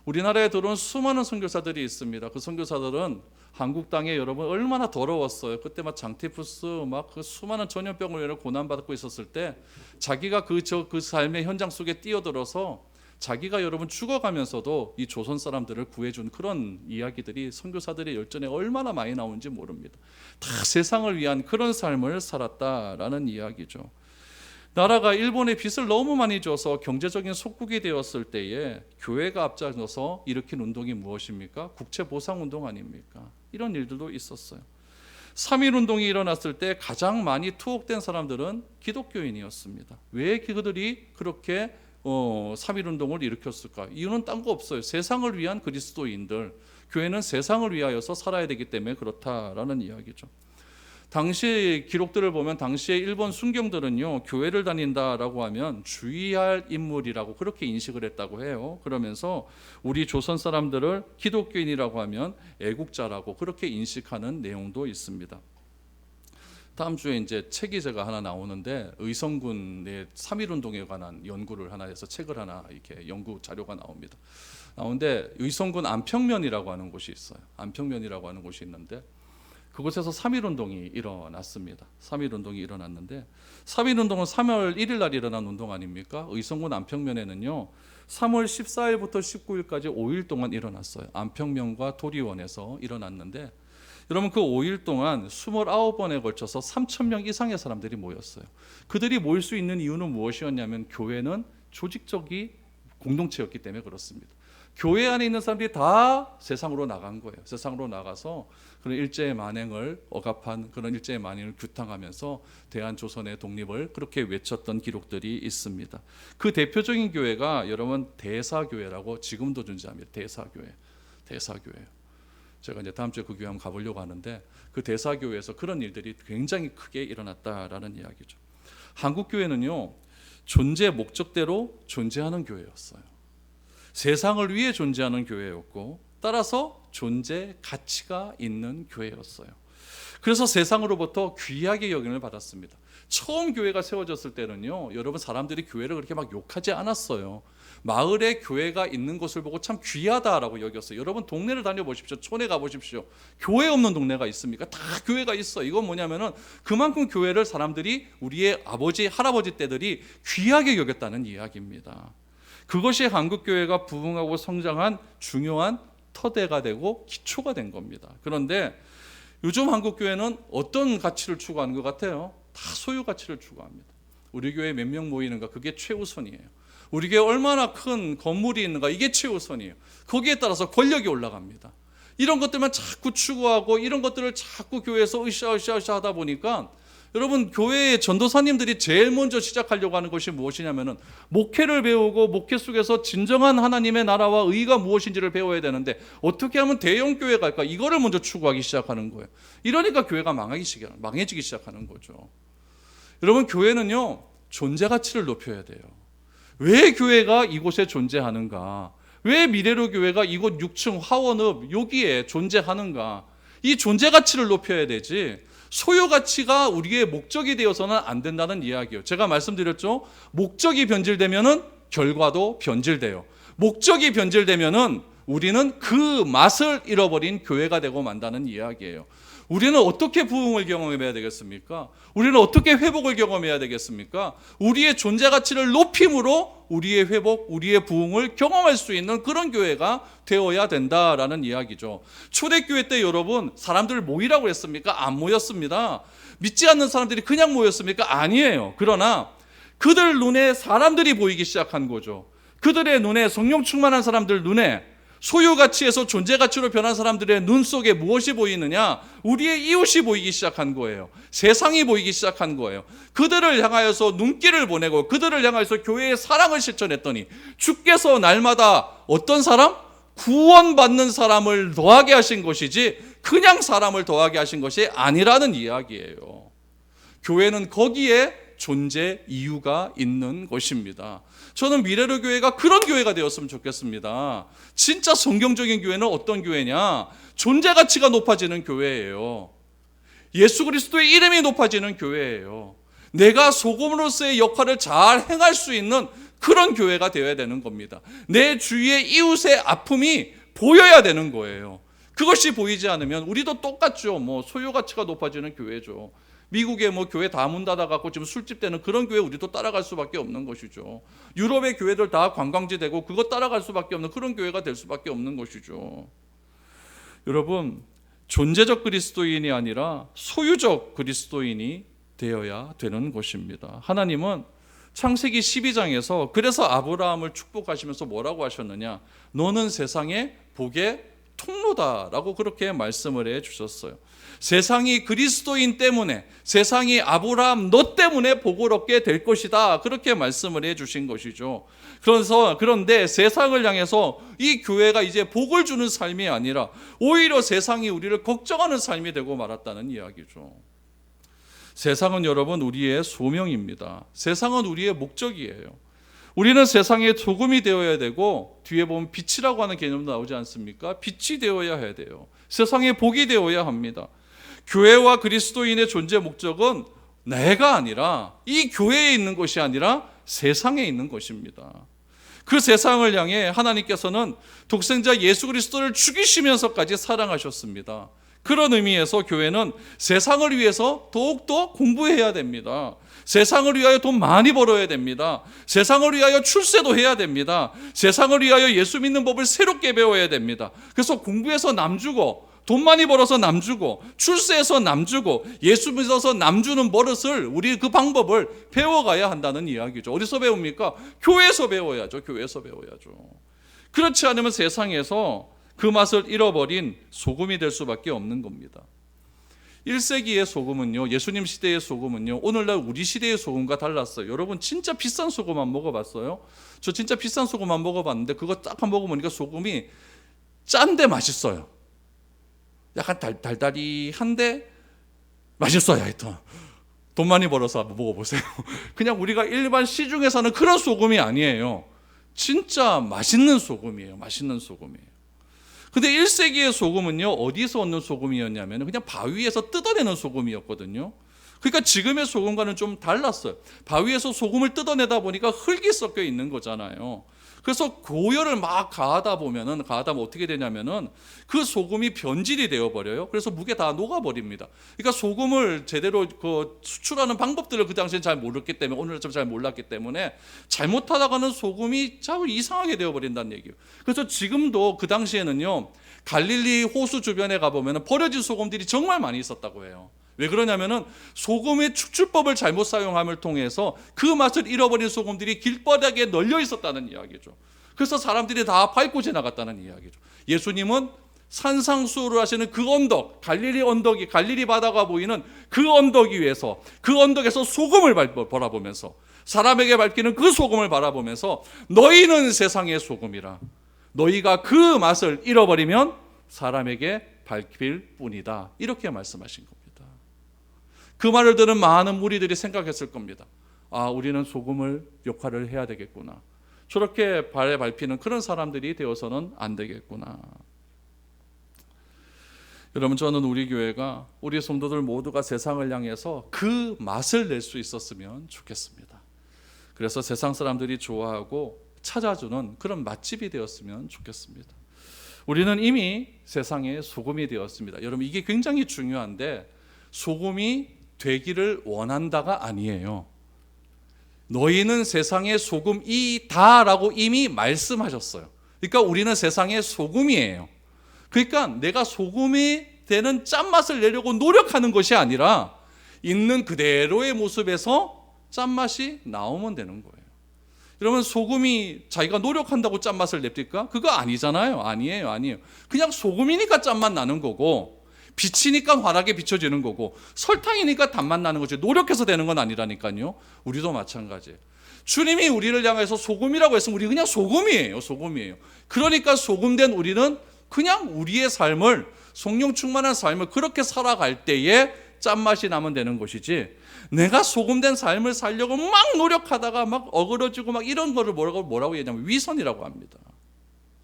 S1: 우리나라에 들어온 수많은 선교사들이 있습니다. 그 선교사들은 한국 땅에 여러분 얼마나 더러웠어요. 그때 막 장티푸스 막 그 수많은 전염병으로 인해 고난받고 있었을 때 자기가 그 삶의 현장 속에 뛰어들어서 자기가 여러분 죽어가면서도 이 조선 사람들을 구해준 그런 이야기들이 선교사들의 열전에 얼마나 많이 나오는지 모릅니다. 다 세상을 위한 그런 삶을 살았다라는 이야기죠. 나라가 일본에 빚을 너무 많이 줘서 경제적인 속국이 되었을 때에 교회가 앞장서서 일으킨 운동이 무엇입니까? 국채보상운동 아닙니까? 이런 일들도 있었어요. 3.1 운동이 일어났을 때 가장 많이 투옥된 사람들은 기독교인이었습니다. 왜 그들이 그렇게 3.1 운동을 일으켰을까? 이유는 딴 거 없어요. 세상을 위한 그리스도인들, 교회는 세상을 위하여서 살아야 되기 때문에 그렇다라는 이야기죠. 당시 기록들을 보면 당시에 일본 순경들은요, 교회를 다닌다라고 하면 주의할 인물이라고 그렇게 인식을 했다고 해요. 그러면서 우리 조선 사람들을 기독교인이라고 하면 애국자라고 그렇게 인식하는 내용도 있습니다. 다음 주에 이제 책이 제가 하나 나오는데 의성군의 3.1 운동에 관한 연구를 하나 해서 책을 하나 이렇게 연구 자료가 나옵니다. 나오는데 의성군 안평면이라고 하는 곳이 있어요. 안평면이라고 하는 곳이 있는데 그곳에서 3.1 운동이 일어났습니다. 3.1 운동이 일어났는데 3.1 운동은 3월 1일 날 일어난 운동 아닙니까? 의성군 안평면에는요 3월 14일부터 19일까지 5일 동안 일어났어요. 안평면과 도리원에서 일어났는데 여러분 그 5일 동안 29번에 걸쳐서 3,000명 이상의 사람들이 모였어요. 그들이 모일 수 있는 이유는 무엇이었냐면 교회는 조직적인 공동체였기 때문에 그렇습니다. 교회 안에 있는 사람들이 다 세상으로 나간 거예요. 세상으로 나가서 그런 일제의 만행을 억압한 그런 일제의 만행을 규탄하면서 대한조선의 독립을 그렇게 외쳤던 기록들이 있습니다. 그 대표적인 교회가 여러분 대사교회라고 지금도 존재합니다. 대사교회예요. 제가 이제 다음 주에 그 교회 한번 가보려고 하는데 그 대사교회에서 그런 일들이 굉장히 크게 일어났다라는 이야기죠. 한국 교회는요 존재 목적대로 존재하는 교회였어요. 세상을 위해 존재하는 교회였고 따라서 존재 가치가 있는 교회였어요. 그래서 세상으로부터 귀하게 여김을 받았습니다. 처음 교회가 세워졌을 때는요 여러분 사람들이 교회를 그렇게 막 욕하지 않았어요. 마을에 교회가 있는 것을 보고 참 귀하다라고 여겼어요. 여러분 동네를 다녀보십시오. 촌에 가보십시오. 교회 없는 동네가 있습니까? 다 교회가 있어. 이건 뭐냐면은 그만큼 교회를 사람들이 우리의 아버지 할아버지 때들이 귀하게 여겼다는 이야기입니다. 그것이 한국교회가 부흥하고 성장한 중요한 터대가 되고 기초가 된 겁니다. 그런데 요즘 한국교회는 어떤 가치를 추구하는 것 같아요? 다 소유 가치를 추구합니다. 우리 교회에 몇 명 모이는가 그게 최우선이에요. 우리 교회에 얼마나 큰 건물이 있는가 이게 최우선이에요. 거기에 따라서 권력이 올라갑니다. 이런 것들만 자꾸 추구하고 이런 것들을 자꾸 교회에서 으쌰으쌰 하다 보니까 여러분, 교회의 전도사님들이 제일 먼저 시작하려고 하는 것이 무엇이냐면은 목회를 배우고 목회 속에서 진정한 하나님의 나라와 의가 무엇인지를 배워야 되는데 어떻게 하면 대형 교회가 갈까? 이거를 먼저 추구하기 시작하는 거예요. 이러니까 교회가 망해지기 시작하는 거죠. 여러분, 교회는요, 존재 가치를 높여야 돼요. 왜 교회가 이곳에 존재하는가? 왜 미래로 교회가 이곳 6층 화원읍 여기에 존재하는가? 이 존재 가치를 높여야 되지, 소유 가치가 우리의 목적이 되어서는 안 된다는 이야기예요. 제가 말씀드렸죠. 목적이 변질되면은 결과도 변질돼요. 목적이 변질되면은 우리는 그 맛을 잃어버린 교회가 되고 만다는 이야기예요. 우리는 어떻게 부흥을 경험해야 되겠습니까? 우리는 어떻게 회복을 경험해야 되겠습니까? 우리의 존재 가치를 높임으로 우리의 회복, 우리의 부흥을 경험할 수 있는 그런 교회가 되어야 된다라는 이야기죠. 초대교회 때 여러분, 사람들 모이라고 했습니까? 안 모였습니다. 믿지 않는 사람들이 그냥 모였습니까? 아니에요. 그러나 그들 눈에 사람들이 보이기 시작한 거죠. 그들의 눈에, 성령 충만한 사람들 눈에 소유 가치에서 존재 가치로 변한 사람들의 눈 속에 무엇이 보이느냐? 우리의 이웃이 보이기 시작한 거예요. 세상이 보이기 시작한 거예요. 그들을 향하여서 눈길을 보내고 그들을 향하여서 교회의 사랑을 실천했더니 주께서 날마다 어떤 사람? 구원받는 사람을 더하게 하신 것이지 그냥 사람을 더하게 하신 것이 아니라는 이야기예요. 교회는 거기에 존재 이유가 있는 것입니다. 저는 미래로 교회가 그런 교회가 되었으면 좋겠습니다. 진짜 성경적인 교회는 어떤 교회냐? 존재 가치가 높아지는 교회예요. 예수 그리스도의 이름이 높아지는 교회예요. 내가 소금으로서의 역할을 잘 행할 수 있는 그런 교회가 되어야 되는 겁니다. 내 주위의 이웃의 아픔이 보여야 되는 거예요. 그것이 보이지 않으면 우리도 똑같죠. 소유 가치가 높아지는 교회죠. 미국의 교회 다 문 닫아갖고 지금 술집 되는 그런 교회 우리도 따라갈 수밖에 없는 것이죠. 유럽의 교회들 다 관광지 되고 그거 따라갈 수밖에 없는 그런 교회가 될 수밖에 없는 것이죠. 여러분, 존재적 그리스도인이 아니라 소유적 그리스도인이 되어야 되는 것입니다. 하나님은 창세기 12장에서 그래서 아브라함을 축복하시면서 뭐라고 하셨느냐? 너는 세상의 복의 통로다라고 그렇게 말씀을 해 주셨어요. 세상이 그리스도인 때문에, 세상이 아브라함 너 때문에 복을 얻게 될 것이다, 그렇게 말씀을 해 주신 것이죠. 그런데 세상을 향해서 이 교회가 이제 복을 주는 삶이 아니라 오히려 세상이 우리를 걱정하는 삶이 되고 말았다는 이야기죠. 세상은 여러분 우리의 소명입니다. 세상은 우리의 목적이에요. 우리는 세상의 소금이 되어야 되고, 뒤에 보면 빛이라고 하는 개념도 나오지 않습니까? 빛이 되어야 해야 돼요. 세상의 복이 되어야 합니다. 교회와 그리스도인의 존재 목적은 내가 아니라, 이 교회에 있는 것이 아니라 세상에 있는 것입니다. 그 세상을 향해 하나님께서는 독생자 예수 그리스도를 죽이시면서까지 사랑하셨습니다. 그런 의미에서 교회는 세상을 위해서 더욱더 공부해야 됩니다. 세상을 위하여 돈 많이 벌어야 됩니다. 세상을 위하여 출세도 해야 됩니다. 세상을 위하여 예수 믿는 법을 새롭게 배워야 됩니다. 그래서 공부해서 남 주고, 돈 많이 벌어서 남 주고, 출세해서 남 주고, 예수 믿어서 남 주는 버릇을, 우리 그 방법을 배워가야 한다는 이야기죠. 어디서 배웁니까? 교회에서 배워야죠. 교회에서 배워야죠. 그렇지 않으면 세상에서 그 맛을 잃어버린 소금이 될 수밖에 없는 겁니다. 1세기의 소금은요, 예수님 시대의 소금은요, 오늘날 우리 시대의 소금과 달랐어요. 여러분 진짜 비싼 소금 안 먹어봤어요? 저 진짜 비싼 소금 안 먹어봤는데 그거 딱 한 먹어보니까 소금이 짠데 맛있어요. 약간 달달이한데 맛있어요. 하여튼 돈 많이 벌어서 한번 먹어보세요. 그냥 우리가 일반 시중에 사는 그런 소금이 아니에요. 진짜 맛있는 소금이에요. 맛있는 소금이에요. 근데 1세기의 소금은요, 어디서 얻는 소금이었냐면 그냥 바위에서 뜯어내는 소금이었거든요. 그러니까 지금의 소금과는 좀 달랐어요. 바위에서 소금을 뜯어내다 보니까 흙이 섞여 있는 거잖아요. 그래서 고열을 막 가하다 보면 어떻게 되냐면은 그 소금이 변질이 되어버려요. 그래서 무게 다 녹아버립니다. 그러니까 소금을 제대로 수출하는 방법들을 그 당시엔 잘 몰랐기 때문에, 오늘은 좀 잘 몰랐기 때문에 잘못하다가는 소금이 참 이상하게 되어버린다는 얘기예요. 그래서 지금도 그 당시에는요, 갈릴리 호수 주변에 가보면 버려진 소금들이 정말 많이 있었다고 해요. 왜 그러냐면은 소금의 축출법을 잘못 사용함을 통해서 그 맛을 잃어버린 소금들이 길바닥에 널려 있었다는 이야기죠. 그래서 사람들이 다 밟고 지나갔다는 이야기죠. 예수님은 산상수를 하시는 그 언덕, 갈릴리 언덕이 갈릴리 바다가 보이는 그 언덕 위에서 그 언덕에서 소금을 바라보면서 사람에게 밝히는 그 소금을 바라보면서 너희는 세상의 소금이라. 너희가 그 맛을 잃어버리면 사람에게 밝힐 뿐이다. 이렇게 말씀하신 겁니다. 그 말을 들은 많은 무리들이 생각했을 겁니다. 아, 우리는 소금을 역할을 해야 되겠구나. 저렇게 발에 밟히는 그런 사람들이 되어서는 안 되겠구나. 여러분, 저는 우리 교회가 우리 성도들 모두가 세상을 향해서 그 맛을 낼 수 있었으면 좋겠습니다. 그래서 세상 사람들이 좋아하고 찾아주는 그런 맛집이 되었으면 좋겠습니다. 우리는 이미 세상의 소금이 되었습니다. 여러분, 이게 굉장히 중요한데 소금이 되기를 원한다가 아니에요. 너희는 세상의 소금이다 라고 이미 말씀하셨어요. 그러니까 우리는 세상의 소금이에요. 그러니까 내가 소금이 되는 짠맛을 내려고 노력하는 것이 아니라 있는 그대로의 모습에서 짠맛이 나오면 되는 거예요. 여러분, 소금이 자기가 노력한다고 짠맛을 냅니까? 그거 아니잖아요. 아니에요. 그냥 소금이니까 짠맛 나는 거고, 빛이니까 환하게 비춰지는 거고, 설탕이니까 단맛 나는 거지 노력해서 되는 건 아니라니까요. 우리도 마찬가지예요. 주님이 우리를 향해서 소금이라고 했으면 우리 그냥 소금이에요. 그러니까 소금된 우리는 그냥 우리의 삶을, 성령 충만한 삶을 그렇게 살아갈 때에 짠맛이 나면 되는 것이지, 내가 소금된 삶을 살려고 막 노력하다가 막 어그러지고 막 이런 거를 뭐라고 얘기하냐면 위선이라고 합니다.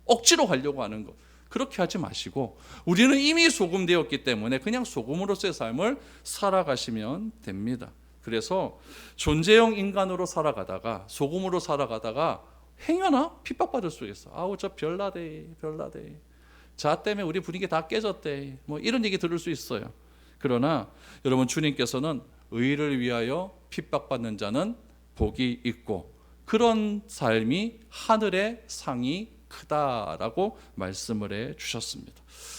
S1: 억지로 하려고 하는 것. 그렇게 하지 마시고 우리는 이미 소금되었기 때문에 그냥 소금으로서의 삶을 살아가시면 됩니다. 그래서 존재형 인간으로 살아가다가, 소금으로 살아가다가 행여나 핍박받을 수 있어. 아우, 저 별나대. 자 때문에 우리 분위기 다 깨졌대. 뭐 이런 얘기 들을 수 있어요. 그러나 여러분, 주님께서는 의를 위하여 핍박받는 자는 복이 있고 그런 삶이 하늘의 상이 크다라고 말씀을 해 주셨습니다.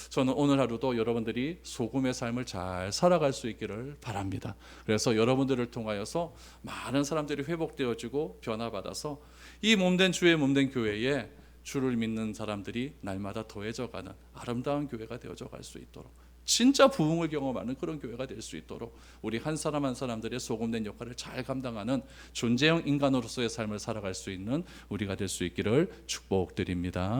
S1: 저는 오늘 하루도 여러분들이 소금의 삶을 잘 살아갈 수 있기를 바랍니다. 그래서 여러분들을 통하여서 많은 사람들이 회복되어지고 변화받아서 이 몸된 주의 몸된 교회에 주를 믿는 사람들이 날마다 더해져가는 아름다운 교회가 되어져 갈 수 있도록, 진짜 부흥을 경험하는 그런 교회가 될 수 있도록 우리 한 사람 한 사람들의 소금된 역할을 잘 감당하는 존재형 인간으로서의 삶을 살아갈 수 있는 우리가 될 수 있기를 축복드립니다.